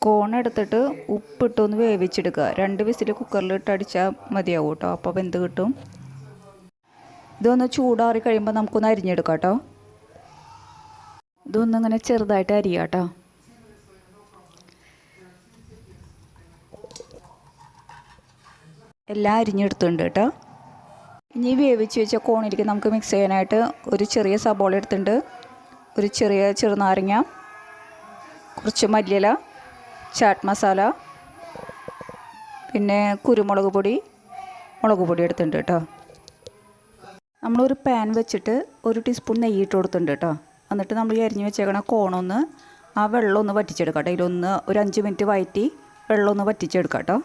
കോൺ എടുത്തിട്ട് ഉപ്പിട്ടൊന്ന് വേവിച്ചെടുക്കുക. 2 വിസിൽ കുക്കറിലിട്ട് അടിച്ചാൽ മതിയാവും കേട്ടോ. അപ്പോൾ വെന്ത് കിട്ടും. ഇതൊന്ന് ചൂടാറി കഴിയുമ്പോൾ നമുക്കൊന്ന് അരിഞ്ഞെടുക്കാം കേട്ടോ. ഇതൊന്നിങ്ങനെ ചെറുതായിട്ട് അരിയാം കേട്ടോ. എല്ലാം അരിഞ്ഞെടുത്തിട്ടുണ്ട് കേട്ടോ. ഇനി വേവിച്ച് വെച്ച കോണിലേക്ക് നമുക്ക് മിക്സ് ചെയ്യാനായിട്ട് ഒരു ചെറിയ സബോള എടുത്തിട്ടുണ്ട്, ഒരു ചെറിയ ചെറുനാരങ്ങ, കുറച്ച് മല്ലിയില, ചാറ്റ് മസാല, പിന്നെ കുരുമുളക് പൊടി, മുളക് പൊടി എടുത്തിട്ടുണ്ട് കേട്ടോ. നമ്മളൊരു പാൻ വെച്ചിട്ട് 1 ടീസ്പൂൺ നെയ്യ് ഇട്ട് കൊടുത്തിട്ടുണ്ട് കേട്ടോ. എന്നിട്ട് നമ്മൾ ഈ അരിഞ്ഞ് വെച്ചേക്കണ കോണൊന്ന് ആ വെള്ളം ഒന്ന് വറ്റിച്ചെടുക്കാം കേട്ടോ. ഇതിലൊന്ന് ഒരു 5 മിനിറ്റ് വഴറ്റി വെള്ളം ഒന്ന് വറ്റിച്ചെടുക്കാം കേട്ടോ.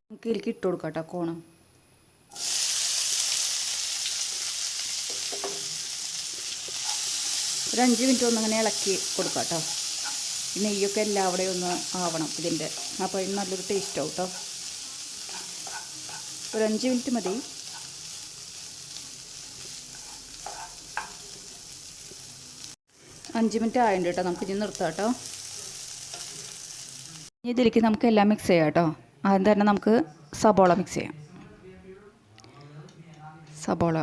നമുക്ക് ഇതിലേക്ക് ഇട്ട് കൊടുക്കാം കേട്ടോ കോണം. ഒരു 5 മിനിറ്റ് ഒന്നിങ്ങനെ ഇളക്കി കൊടുക്കാം കേട്ടോ. ഈ നെയ്യൊക്കെ എല്ലാവിടെയും ഒന്ന് ആവണം ഇതിൻ്റെ. അപ്പോൾ ഇത് നല്ലൊരു ടേസ്റ്റ് ആവും കേട്ടോ. ഒരു 5 മിനിറ്റ് മതി. അഞ്ച് മിനിറ്റ് ആയിട്ടുണ്ട് കേട്ടോ. നമുക്കിനി നിർത്താം കേട്ടോ. ഇനി ഇതിലേക്ക് നമുക്ക് എല്ലാം മിക്സ് ചെയ്യാം കേട്ടോ. ആദ്യം തന്നെ നമുക്ക് സബോള മിക്സ് ചെയ്യാം. സബോള,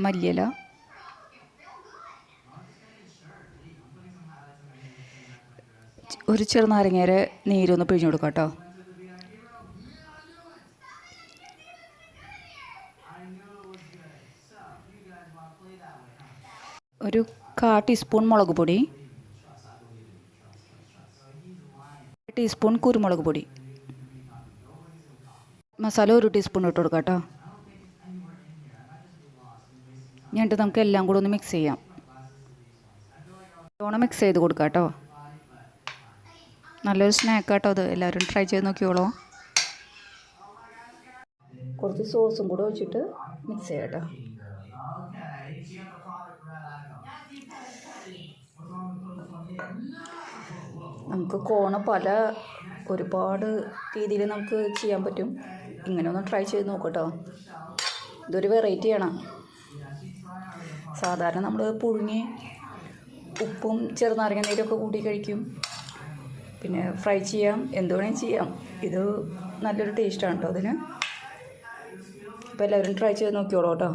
മല്ലിയില, ഒരു ചെറുനാരങ്ങയുടെ നീരൊന്ന് പിഴിഞ്ഞു കൊടുക്കാം കേട്ടോ. ഒരു 1/4 ടീസ്പൂൺ മുളക് പൊടി, 1 ടീസ്പൂൺ കുരുമുളക് പൊടി, മസാല 1 ടീസ്പൂൺ ഇട്ട് കൊടുക്കാം കേട്ടോ. എന്നിട്ട് നമുക്ക് എല്ലാം കൂടെ ഒന്ന് മിക്സ് ചെയ്യാം. നല്ലോണം മിക്സ് ചെയ്ത് കൊടുക്കാം കേട്ടോ. നല്ലൊരു സ്നാക്ക് കേട്ടോ അത്. എല്ലാവരും ട്രൈ ചെയ്ത് നോക്കിയോളൂ. കുറച്ച് സോസും കൂടെ വെച്ചിട്ട് മിക്സ് ചെയ്യാം കേട്ടോ. നമുക്ക് കോണ് ഒരുപാട് രീതിയിൽ നമുക്ക് ചെയ്യാൻ പറ്റും. ഇങ്ങനെ ഒന്ന് ട്രൈ ചെയ്ത് നോക്കട്ടോ. ഇതൊരു വെറൈറ്റിയാണ്. സാധാരണ നമ്മൾ പുഴുങ്ങി ഉപ്പും ചെറുനാരങ്ങ നീരൊക്കെ കൂട്ടി കഴിക്കും. പിന്നെ ഫ്രൈ ചെയ്യാം, എന്ത് വേണമെങ്കിലും ചെയ്യാം. ഇത് നല്ലൊരു ടേസ്റ്റാണ് കേട്ടോ അതിന്. അപ്പോൾ എല്ലാവരും ട്രൈ ചെയ്ത് നോക്കിയോളൂ കേട്ടോ.